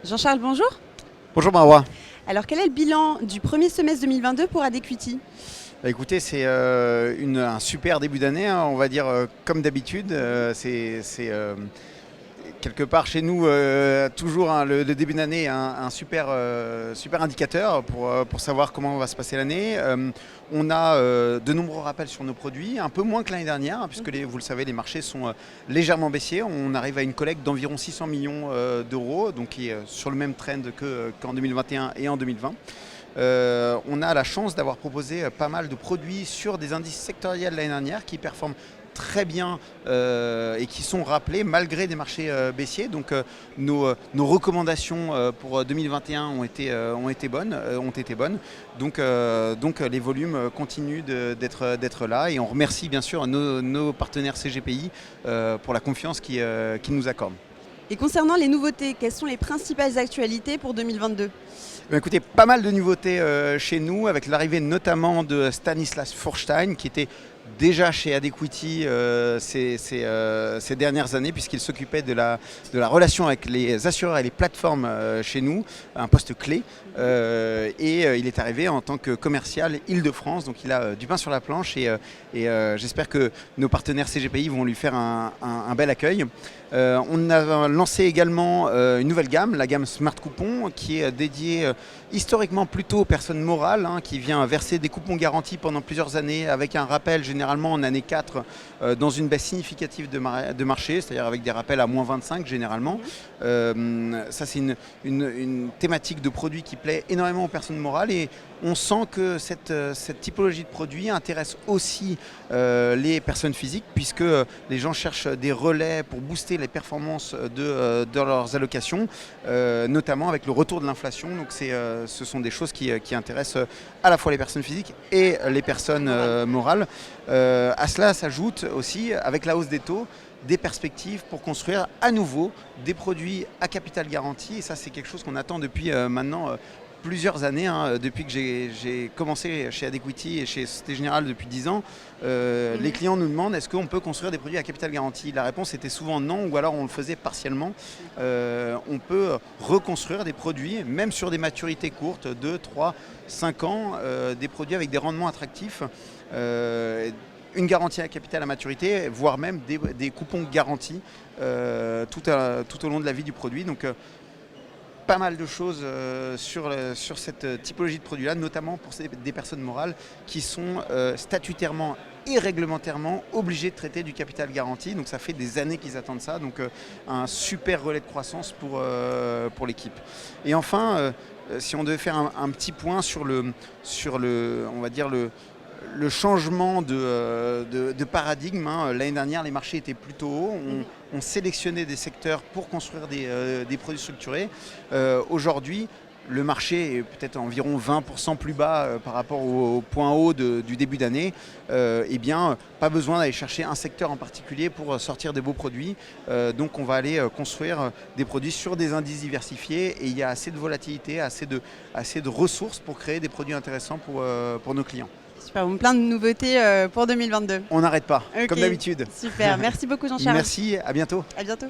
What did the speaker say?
Jean-Charles, bonjour. Bonjour Marois. Alors, quel est le bilan du premier semestre 2022 pour Adéquity? Écoutez, c'est un super début d'année, hein, on va dire comme d'habitude. C'est quelque part chez nous toujours hein, le début d'année est un super, super indicateur pour savoir comment va se passer l'année. On a de nombreux rappels sur nos produits, un peu moins que l'année dernière, hein, puisque vous le savez, les marchés sont légèrement baissiers. On arrive à une collecte d'environ 600 millions d'euros, donc qui est sur le même trend qu'en 2021 et en 2020. On a la chance d'avoir proposé pas mal de produits sur des indices sectoriels l'année dernière qui performent très bien et qui sont rappelés malgré des marchés baissiers. Donc nos recommandations pour 2021 ont été bonnes. Donc les volumes continuent d'être là et on remercie bien sûr nos partenaires CGPI pour la confiance qu'ils nous accordent. Et concernant les nouveautés, quelles sont les principales actualités pour 2022? Écoutez, pas mal de nouveautés chez nous, avec l'arrivée notamment de Stanislas Forstein, qui était déjà chez Adéquity ces dernières années, puisqu'il s'occupait de la relation avec les assureurs et les plateformes chez nous, un poste clé. Il est arrivé en tant que commercial Île-de-France, donc il a du pain sur la planche et j'espère que nos partenaires CGPI vont lui faire un bel accueil. On a lancé également une nouvelle gamme, la gamme Smart Coupon, qui est dédiée historiquement plutôt aux personnes morales, hein, qui vient verser des coupons garantis pendant plusieurs années avec un rappel généralement en année 4 dans une baisse significative de marché, c'est-à-dire avec des rappels à moins 25 généralement. Ça c'est une thématique de produit qui plaît énormément aux personnes morales et on sent que cette typologie de produit intéresse aussi les personnes physiques puisque les gens cherchent des relais pour booster les performances de leurs allocations, notamment avec le retour de l'inflation. Donc ce sont des choses qui intéressent à la fois les personnes physiques et les personnes morales. À cela s'ajoute aussi, avec la hausse des taux, des perspectives pour construire à nouveau des produits à capital garanti. Et ça, c'est quelque chose qu'on attend depuis maintenant plusieurs années, hein, depuis que j'ai commencé chez Adéquity et chez Société Générale depuis 10 ans. Les clients nous demandent est-ce qu'on peut construire des produits à capital garanti. La réponse était souvent non, ou alors on le faisait partiellement. On peut reconstruire des produits, même sur des maturités courtes, 2, 3, 5 ans, des produits avec des rendements attractifs. Une garantie à capital à maturité, voire même des coupons garantis tout au long de la vie du produit. Donc, pas mal de choses sur cette typologie de produit-là, notamment pour des personnes morales qui sont statutairement et réglementairement obligées de traiter du capital garanti. Donc ça fait des années qu'ils attendent ça. Donc un super relais de croissance pour l'équipe. Et enfin, si on devait faire un petit point sur on va dire le changement de paradigme, hein. L'année dernière, les marchés étaient plutôt hauts. On sélectionnait des secteurs pour construire des produits structurés. Aujourd'hui, le marché est peut-être environ 20% plus bas par rapport au point haut du début d'année. Eh bien, pas besoin d'aller chercher un secteur en particulier pour sortir des beaux produits. Donc, on va aller construire des produits sur des indices diversifiés et il y a assez de volatilité, assez de ressources pour créer des produits intéressants pour nos clients. Super, plein de nouveautés pour 2022. On n'arrête pas, Okay. comme d'habitude. Super, merci beaucoup Jean-Charles. Merci, à bientôt. À bientôt.